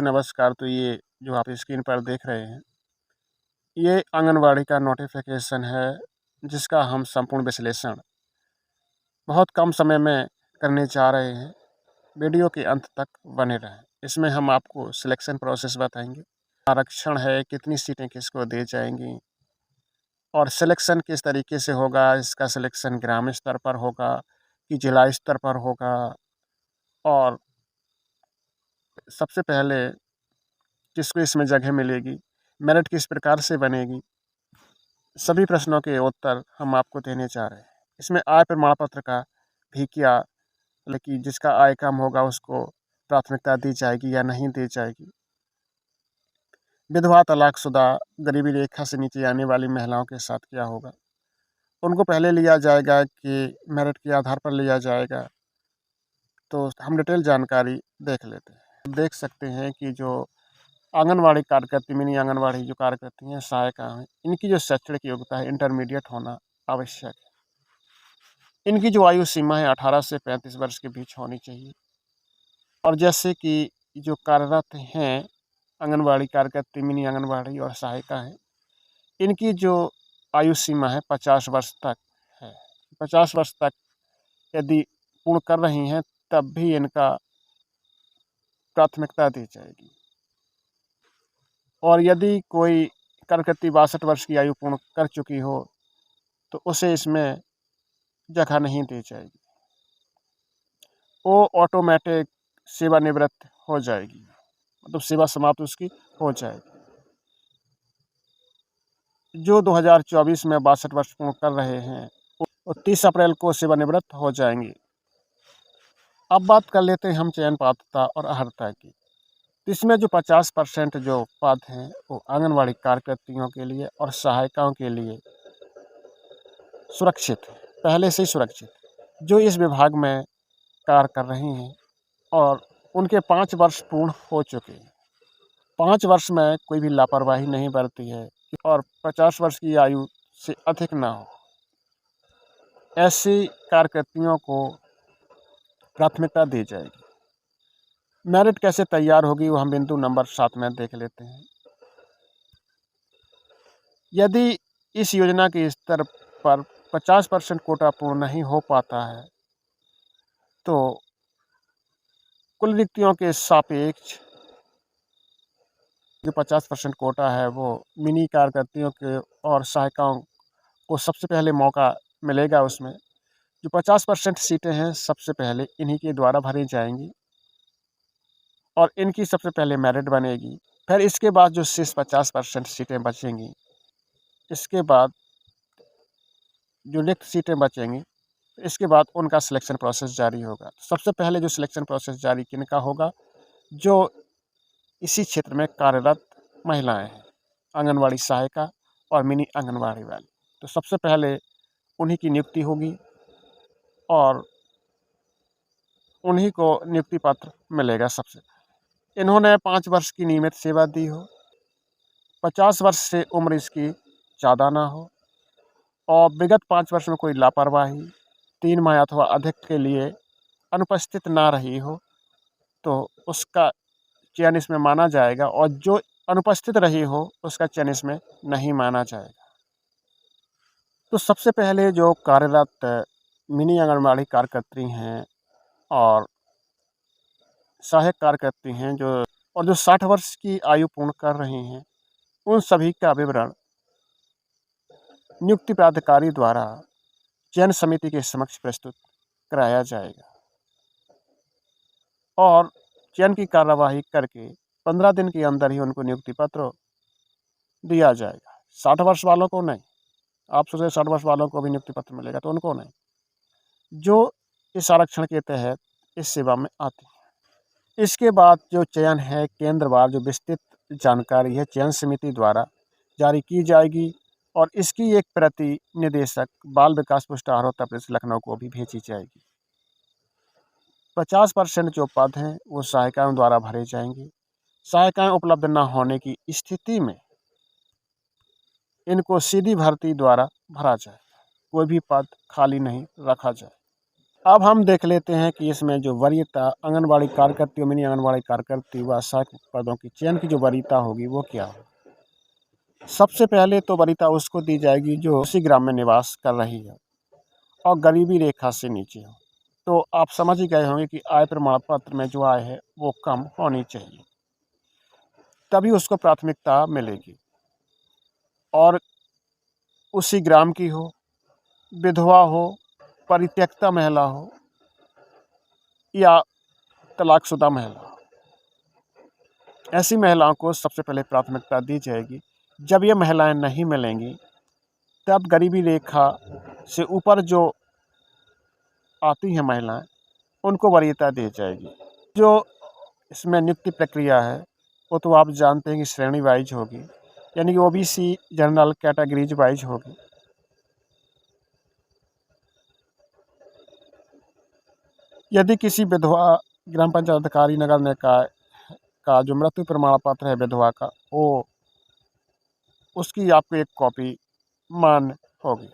नमस्कार। तो ये जो आप स्क्रीन पर देख रहे हैं, ये आंगनवाड़ी का नोटिफिकेशन है, जिसका हम संपूर्ण विश्लेषण बहुत कम समय में करने जा रहे हैं। वीडियो के अंत तक बने रहें। इसमें हम आपको सिलेक्शन प्रोसेस बताएंगे, आरक्षण है, कितनी सीटें किसको दी जाएंगी और सिलेक्शन किस तरीके से होगा। इसका सिलेक्शन ग्रामीण स्तर पर होगा कि जिला स्तर पर होगा, और सबसे पहले किसको इसमें जगह मिलेगी, मेरिट किस प्रकार से बनेगी, सभी प्रश्नों के उत्तर हम आपको देने जा रहे हैं। इसमें आय प्रमाण पत्र का भी क्या, लेकिन जिसका आय कम होगा उसको प्राथमिकता दी जाएगी या नहीं दी जाएगी। विधवा, तलाकशुदा, गरीबी रेखा से नीचे आने वाली महिलाओं के साथ क्या होगा, उनको पहले लिया जाएगा कि मेरिट के आधार पर लिया जाएगा। तो हम डिटेल जानकारी देख लेते हैं। देख सकते हैं कि जो आंगनवाड़ी कार्यकर्ती, मिनी आंगनवाड़ी जो कार्य करती हैं, सहायिका हैं, इनकी जो शैक्षणिक योग्यता है इंटरमीडिएट होना आवश्यक है। इनकी जो आयु सीमा है 18 से 35 वर्ष के बीच होनी चाहिए। और जैसे कि जो कार्यरत हैं आंगनवाड़ी कार्यकर्ती, मिनी आंगनवाड़ी और सहायिका हैं, इनकी जो आयु सीमा है 50 वर्ष तक है। 50 वर्ष तक यदि पूर्ण कर रही हैं तब भी इनका प्राथमिकता दी जाएगी। और यदि कोई कार्यकर्ती 62 वर्ष की आयु पूर्ण कर चुकी हो तो उसे इसमें जगह नहीं दी जाएगी, वो ऑटोमेटिक सेवानिवृत्त हो जाएगी, मतलब सेवा समाप्त उसकी हो जाएगी। जो 2024 में 62 वर्ष पूर्ण कर रहे हैं वो 30 अप्रैल को सेवानिवृत्त हो जाएंगे। अब बात कर लेते हैं हम चयन पात्रता और अर्हता की। इसमें जो 50% जो पद हैं वो आंगनवाड़ी कार्यकर्तियों के लिए और सहायिकाओं के लिए सुरक्षित है, पहले से ही सुरक्षित, जो इस विभाग में कार्य कर रही हैं और उनके 5 वर्ष पूर्ण हो चुके हैं। 5 वर्ष में कोई भी लापरवाही नहीं बरती है और 50 वर्ष की आयु से अधिक ना हो, ऐसी कार्यकर्तियों को प्राथमिकता दी जाएगी। मेरिट कैसे तैयार होगी वो हम बिंदु नंबर 7 में देख लेते हैं। यदि इस योजना के स्तर पर 50% कोटा पूर्ण नहीं हो पाता है तो कुल रिक्तियों के सापेक्ष जो 50% कोटा है वो मिनी कार्यकर्तियों के और सहायिकाओं को सबसे पहले मौका मिलेगा। उसमें जो 50% सीटें हैं सबसे पहले इन्हीं के द्वारा भरी जाएंगी और इनकी सबसे पहले मेरिट बनेगी। फिर इसके बाद जो शेष 50% सीटें बचेंगी, इसके बाद जो रिक्त सीटें बचेंगी, इसके बाद उनका सिलेक्शन प्रोसेस जारी होगा। सबसे पहले जो सिलेक्शन प्रोसेस जारी किनका होगा, जो इसी क्षेत्र में कार्यरत महिलाएं हैं, आंगनवाड़ी सहायिका और मिनी आंगनवाड़ी वाली। तो सबसे पहले उन्हीं की नियुक्ति होगी और उन्हीं को नियुक्ति पत्र मिलेगा। सबसे इन्होंने 5 वर्ष की नियमित सेवा दी हो, 50 वर्ष से उम्र इसकी ज़्यादा ना हो और विगत 5 वर्ष में कोई लापरवाही 3 माह अथवा अधिक के लिए अनुपस्थित ना रही हो तो उसका चयन इसमें माना जाएगा, और जो अनुपस्थित रही हो उसका चयन इसमें नहीं माना जाएगा। तो सबसे पहले जो कार्यरत मिनी आंगनवाड़ी कार्यकर्त्री हैं और सहायक कार्यकर्ती हैं जो 60 वर्ष की आयु पूर्ण कर रही हैं, उन सभी का विवरण नियुक्ति प्राधिकारी द्वारा चयन समिति के समक्ष प्रस्तुत कराया जाएगा और चयन की कार्यवाही करके 15 दिन के अंदर ही उनको नियुक्ति पत्र दिया जाएगा। 60 वर्ष वालों को नहीं। आप सोचे 60 वर्ष वालों को भी नियुक्ति पत्र मिलेगा, तो उनको नहीं, जो इस आरक्षण के तहत इस सेवा में आती है। इसके बाद जो चयन है केंद्रवार, जो विस्तृत जानकारी है चयन समिति द्वारा जारी की जाएगी और इसकी एक प्रति निदेशक बाल विकास पोस्ट आरोह उत्तर प्रदेश लखनऊ को भी भेजी जाएगी। 50% जो पद हैं वो सहायिकाओं द्वारा भरे जाएंगे। सहायिकाएं उपलब्ध न होने की स्थिति में इनको सीधी भर्ती द्वारा भरा जाए, कोई भी पद खाली नहीं रखा जाए। अब हम देख लेते हैं कि इसमें जो वरीयता आंगनबाड़ी कार्यकर्ती और मिनी आंगनबाड़ी कार्यकर्ती व सहायक पदों की चयन की जो वरीयता होगी वो क्या होगी। सबसे पहले तो वरीयता उसको दी जाएगी जो उसी ग्राम में निवास कर रही है और गरीबी रेखा से नीचे हो। तो आप समझ ही गए होंगे कि आय प्रमाण पत्र में जो आय है वो कम होनी चाहिए, तभी उसको प्राथमिकता मिलेगी। और उसी ग्राम की हो, विधवा हो, परित्यक्ता महिला हो या तलाकशुदा महिला हो, ऐसी महिलाओं को सबसे पहले प्राथमिकता दी जाएगी। जब ये महिलाएं नहीं मिलेंगी तब गरीबी रेखा से ऊपर जो आती हैं महिलाएं, उनको वरीयता दी जाएगी। जो इसमें नियुक्ति प्रक्रिया है वो तो आप जानते हैं कि श्रेणी वाइज होगी, यानी कि ओबीसी जनरल कैटेगरीज वाइज होगी। यदि किसी विधवा ग्राम पंचायत अधिकारी नगर निकाय का जो मृत्यु प्रमाण पत्र है विधवा का, वो उसकी आपको एक कॉपी मान्य होगी।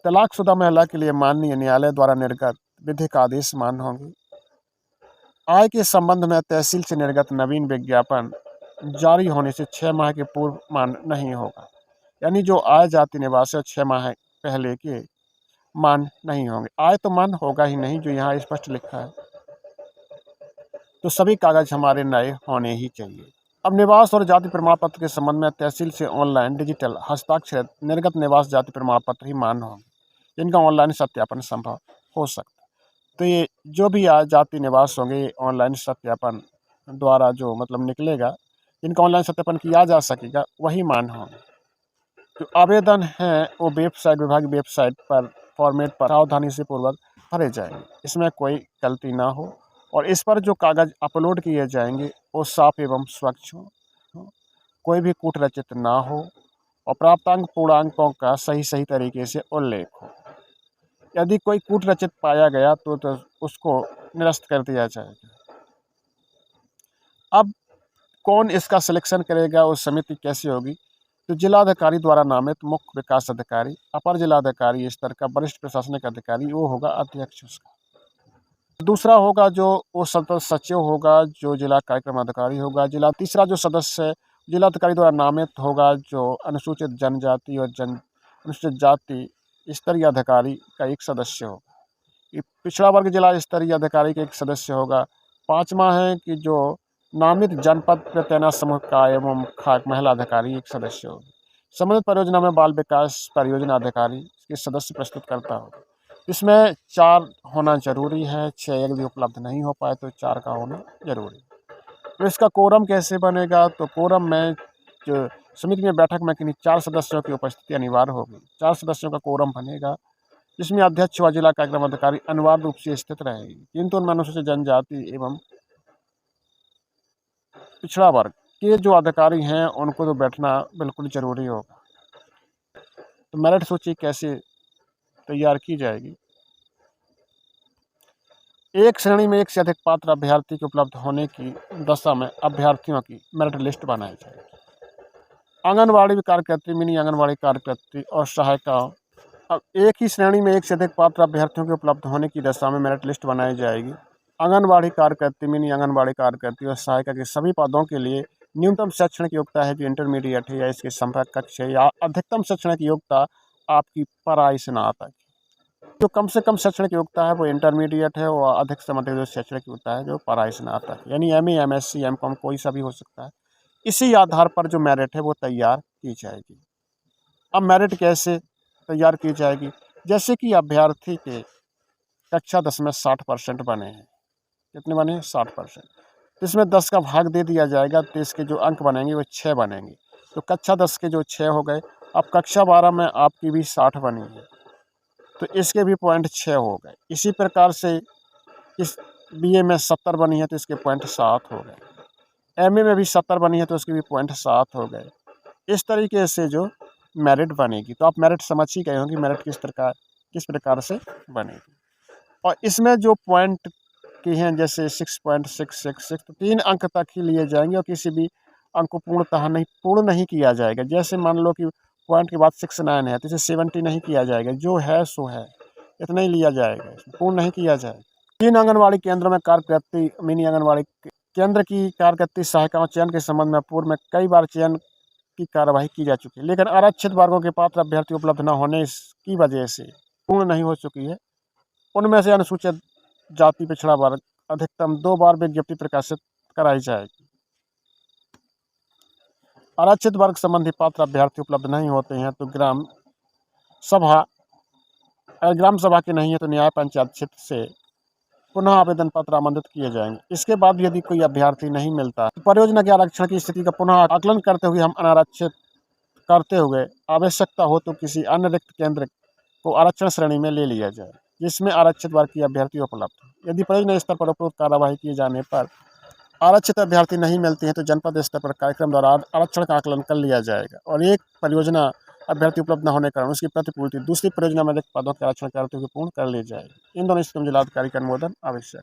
तलाकशुदा महिला के लिए माननीय न्यायालय द्वारा निर्गत विधिक आदेश मान्य होंगे। आय के संबंध में तहसील से निर्गत नवीन विज्ञापन जारी होने से 6 माह के पूर्व मान्य नहीं होगा, यानी जो आय जाति निवासी और 6 माह पहले के मान्य नहीं होंगे। आय तो मान्य होगा ही नहीं, जो यहाँ स्पष्ट लिखा है। तो सभी कागज हमारे नए होने ही चाहिए। अब निवास और जाति प्रमाण पत्र के संबंध में तहसील से ऑनलाइन डिजिटल हस्ताक्षरित निर्गत निवास जाति प्रमाण पत्र ही मान्य होंगे, जिनका ऑनलाइन सत्यापन संभव हो सकता है। तो ये जो भी जाति निवास होंगे ऑनलाइन सत्यापन द्वारा जो मतलब निकलेगा, जिनका ऑनलाइन सत्यापन किया जा सकेगा वही मान्य होंगे। जो आवेदन हैं वो वेबसाइट विभागीय वेबसाइट पर फॉर्मेट पर सावधानी से पूर्वक भरे जाएंगे, इसमें कोई गलती ना हो। और इस पर जो कागज अपलोड किए जाएंगे वो साफ एवं स्वच्छ हो, कोई भी कूट रचित ना हो और प्राप्तांक पूर्णांकों का सही तरीके से उल्लेख हो। यदि कोई कूट रचित पाया गया तो उसको निरस्त कर दिया जाएगा। अब कौन इसका सिलेक्शन करेगा, उस समिति कैसी होगी? तो जिलाधिकारी द्वारा नामित मुख्य विकास अधिकारी, अपर जिलाधिकारी स्तर का वरिष्ठ प्रशासनिक अधिकारी वो होगा अध्यक्ष उसका। दूसरा होगा जो वो सचिव होगा, जो जिला कार्यक्रम अधिकारी होगा। तीसरा जो सदस्य जिलाधिकारी द्वारा नामित होगा, जो अनुसूचित जनजाति और अनुसूचित जाति स्तरीय अधिकारी का एक सदस्य होगा। पिछड़ा वर्ग जिला स्तरीय अधिकारी का एक सदस्य होगा। 5वां है कि जो नामित जनपद पर तैनात समूह का एवं खाक महिला अधिकारी एक सदस्य होगी। संबंधित परियोजना में बाल विकास परियोजना अधिकारी के सदस्य प्रस्तुत करता होगा। इसमें 4 होना जरूरी है, 6 यदि उपलब्ध नहीं हो पाए तो 4 का होना जरूरी। तो इसका कोरम कैसे बनेगा? तो कोरम में जो समिति में बैठक में किन्हीं 4 सदस्यों की उपस्थिति अनिवार्य होगी। 4 सदस्यों का कोरम बनेगा, जिसमें अध्यक्ष व जिला कार्यक्रम अधिकारी अनिवार्य रूप से स्थित रहेगी, किंतु उनमें अनुसूचित जनजाति एवं पिछड़ा वर्ग के जो अधिकारी हैं उनको तो बैठना बिल्कुल जरूरी होगा। तो मेरिट सूची कैसे तैयार की जाएगी? एक श्रेणी में एक से अधिक पात्र अभ्यर्थी के उपलब्ध होने की दशा में अभ्यर्थियों की मेरिट लिस्ट बनाई जाएगी। आंगनबाड़ी कार्यकर्त्री, मिनी आंगनबाड़ी कार्यकर्त्री और सहायिकाओं, अब एक ही श्रेणी में एक से अधिक पात्र अभ्यर्थियों के उपलब्ध होने की दशा में मेरिट लिस्ट बनाई जाएगी। आंगनबाड़ी कार्यकर्त्री, मिनी आंगनबाड़ी कार्यकर्त्री और सहायिका के सभी पदों के लिए न्यूनतम शैक्षणिक योग्यता है जो इंटरमीडिएट है या इसके संपर्क कक्ष है, या अधिकतम शैक्षणिक योग्यता आपकी पराई स्नातक। जो कम से कम शैक्षणिक योग्यता है वो इंटरमीडिएट है और अधिक से अधिक जो शैक्षणिक योग्यता है जो पराई स्नातक, यानी MA, MSc, MCOM कोई सा भी हो सकता है। इसी आधार पर जो मेरिट है वो तैयार की जाएगी। अब मेरिट कैसे तैयार की जाएगी? जैसे कि अभ्यर्थी के कक्षा 10 में 60% बने हैं। कितने बने हैं? 60%। तो इसमें 10 का भाग दे दिया जाएगा, तो इसके जो अंक बनेंगे वो 6 बनेंगे। तो कक्षा 10 के जो 6 हो गए। अब कक्षा 12 में आपकी भी 60 बनी है, तो इसके भी पॉइंट 6 हो गए। इसी प्रकार से इस BA में 70 बनी है तो इसके पॉइंट 7 हो गए। MA में भी 70 बनी है तो उसके भी पॉइंट 7 हो गए। इस तरीके से जो मेरिट बनेगी, तो आप मेरिट समझ ही गए होंगे मेरिट किस प्रकार से बनेगी। और इसमें जो पॉइंट की हैं जैसे 6.666 तो 3 अंक तक ही लिए जाएंगे और किसी भी अंक को पूर्ण नहीं किया जाएगा। जैसे मान लो कि पॉइंट के बाद 69 है तो इसे 70 नहीं किया जाएगा, जो है सो है। इतना ही लिया जाएगा, पूर्ण नहीं किया जाएगा। 3 आंगनबाड़ी केंद्रों में कार्यकर्ती मिनी आंगनबाड़ी केंद्र की कार्यकर्ती सहायिकाओं चयन के संबंध में पूर्व में कई बार चयन की कार्यवाही की जा चुकी है, लेकिन आरक्षित वर्गों के पात्र अभ्यर्थी उपलब्ध न होने की वजह से पूर्ण नहीं हो चुकी है। उनमें से अनुसूचित जाति पिछड़ा वर्ग अधिकतम 2 बार विज्ञप्ति प्रकाशित कराई जाएगी। आरक्षित वर्ग संबंधी पात्र अभ्यर्थी उपलब्ध नहीं होते हैं तो ग्राम सभा, अगर ग्राम सभा के नहीं है तो न्याय पंचायत क्षेत्र से पुनः आवेदन पत्र आमंत्रित किए जाएंगे। इसके बाद भी यदि कोई अभ्यर्थी नहीं मिलता तो परियोजना के आरक्षण की स्थिति का पुनः आकलन करते हुए हम अनारक्षित करते हुए आवश्यकता हो तो किसी अन्य रिक्त केंद्र को आरक्षण श्रेणी में ले लिया जाए जिसमें आरक्षित वर्ग की अभ्यर्थी उपलब्ध हो। यदि परियोजना स्तर पर उपरोक्त कार्यवाही किए जाने पर आरक्षित अभ्यर्थी नहीं मिलते हैं तो जनपद स्तर पर कार्यक्रम द्वारा आरक्षण का आकलन कर लिया जाएगा और एक परियोजना अभ्यर्थी उपलब्ध न होने के कारण उसकी प्रतिपूर्ति दूसरी परियोजना में रिक्त पदों के आरक्षण करते हुए पूर्ण कर ली जाएगी। इन दोनों स्थितियों में जिलाधिकारी का अनुमोदन आवश्यक।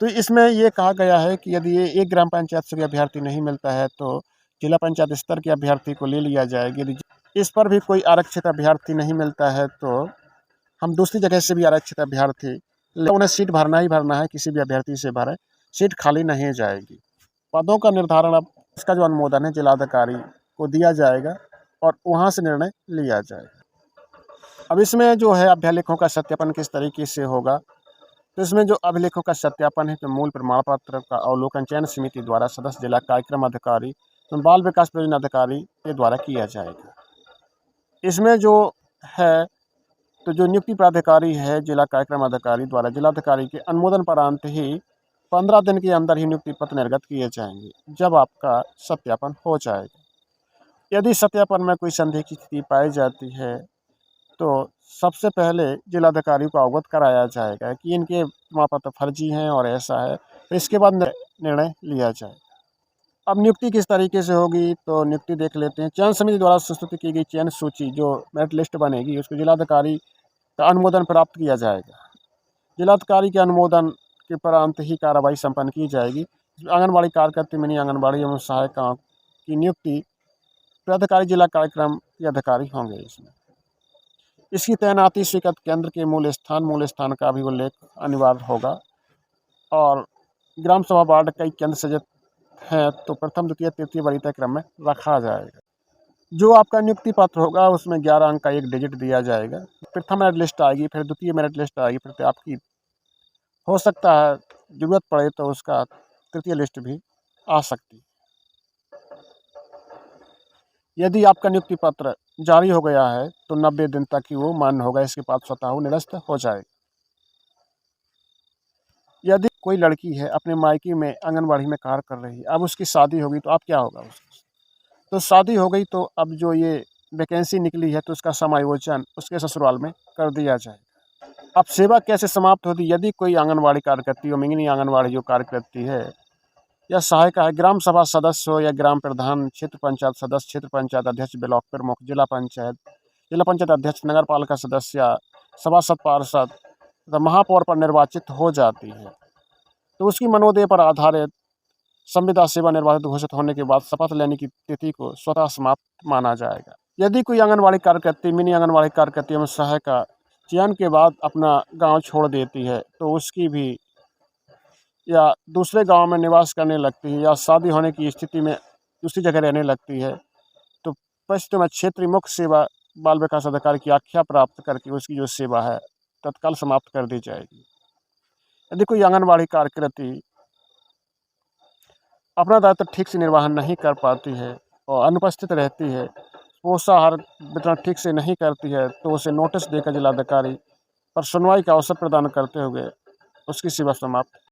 तो इसमें ये कहा गया है कि यदि ये एक ग्राम पंचायत से भी अभ्यर्थी नहीं मिलता है तो जिला पंचायत स्तर के अभ्यर्थी को ले लिया जाएगी। यदि इस पर भी कोई आरक्षित अभ्यर्थी नहीं मिलता है तो हम दूसरी जगह से भी आरक्षित अभ्यर्थी, उन्हें सीट भरना ही भरना है, किसी भी अभ्यर्थी से भरे, सीट खाली नहीं जाएगी। पदों का निर्धारण अब इसका जो अनुमोदन है जिलाधिकारी को दिया जाएगा और वहाँ से निर्णय लिया जाएगा। अब इसमें जो है अभिलेखों का सत्यापन किस तरीके से होगा, तो इसमें जो अभिलेखों का सत्यापन है तो मूल प्रमाण पत्र का अवलोकन चयन समिति द्वारा सदस्य जिला कार्यक्रम अधिकारी तो बाल विकास परियोजना अधिकारी के द्वारा किया जाएगा। इसमें जो है तो जो नियुक्ति प्राधिकारी है जिला कार्यक्रम अधिकारी द्वारा जिलाधिकारी के अनुमोदन परांत ही 15 दिन के अंदर ही नियुक्ति पत्र निर्गत किए जाएंगे जब आपका सत्यापन हो जाएगा। यदि सत्यापन में कोई संदेह की स्थिति पाई जाती है तो सबसे पहले जिलाधिकारी को अवगत कराया जाएगा कि इनके प्रमाण पत्र फर्जी हैं और ऐसा है, तो इसके बाद निर्णय लिया जाए। अब नियुक्ति किस तरीके से होगी तो नियुक्ति देख लेते हैं। चयन समिति द्वारा प्रस्तुत की गई चयन सूची जो मेरिट लिस्ट बनेगी उसको जिलाधिकारी का अनुमोदन प्राप्त किया जाएगा। जिलाधिकारी के अनुमोदन के उपरांत ही कार्रवाई संपन्न की जाएगी। आंगनबाड़ी कार्यकर्ता मिनी आंगनबाड़ी एवं सहायिकाओं की नियुक्ति प्राधिकारी जिला कार्यक्रम के अधिकारी होंगे। इसकी तैनाती स्वीकृत केंद्र के मूल स्थान का भी उल्लेख अनिवार्य होगा और ग्राम सभा वार्ड कई केंद्र सचित हैं तो प्रथम द्वितीय तृतीय वरीयता क्रम में रखा जाएगा। जो आपका नियुक्ति पत्र होगा उसमें 11 अंक का एक डिजिट दिया जाएगा। प्रथम मेरिट लिस्ट आएगी, फिर द्वितीय मेरिट लिस्ट आएगी, फिर आपकी हो सकता है जरूरत पड़े तो उसका तृतीय लिस्ट भी आ सकती है। यदि आपका नियुक्ति पत्र जारी हो गया है तो 90 दिन तक ही वो मान्य होगा, इसके बाद स्वतः वो निरस्त हो जाएगा। यदि कोई लड़की है अपने मायके में आंगनबाड़ी में कार्य कर रही है, अब उसकी शादी होगी तो अब क्या होगा उसकी, तो शादी हो गई तो अब जो ये वैकेंसी निकली है तो उसका समायोजन उसके ससुराल में कर दिया जाएगा। अब सेवा कैसे समाप्त होती, यदि कोई आंगनबाड़ी कार्यकर्ती हो, मिनी आंगनबाड़ी जो कार्य करती है या सहायिका है, ग्राम सभा सदस्य हो या ग्राम प्रधान, क्षेत्र पंचायत सदस्य, क्षेत्र पंचायत अध्यक्ष, ब्लॉक प्रमुख, जिला पंचायत अध्यक्ष, नगर पालिका सदस्य, सभासद, पार्षद तथा महापौर पर निर्वाचित हो जाती है तो उसकी मनोदय पर आधारित संविदा सेवा निर्वाचित घोषित होने के बाद शपथ लेने की तिथि को स्वतः समाप्त माना जाएगा। यदि कोई आंगनबाड़ी कार्यकर्ती मिनी आंगनबाड़ी कार्यकर्ती एवं सहायिका चयन के बाद अपना गांव छोड़ देती है तो उसकी भी या दूसरे गांव में निवास करने लगती है या शादी होने की स्थिति में दूसरी जगह रहने लगती है तो परिस्थिति में क्षेत्रीय मुख्य सेवा बाल विकास अधिकारी की आख्या प्राप्त करके उसकी जो सेवा है तत्काल समाप्त कर दी जाएगी। यदि कोई आंगनबाड़ी कार्यकर्ती अपना दायित्व ठीक से निर्वहन नहीं कर पाती है और अनुपस्थित रहती है, पोषाहार वितरण ठीक से नहीं करती है तो उसे नोटिस देकर जिलाधिकारी पर सुनवाई का अवसर प्रदान करते हुए उसकी सेवा समाप्त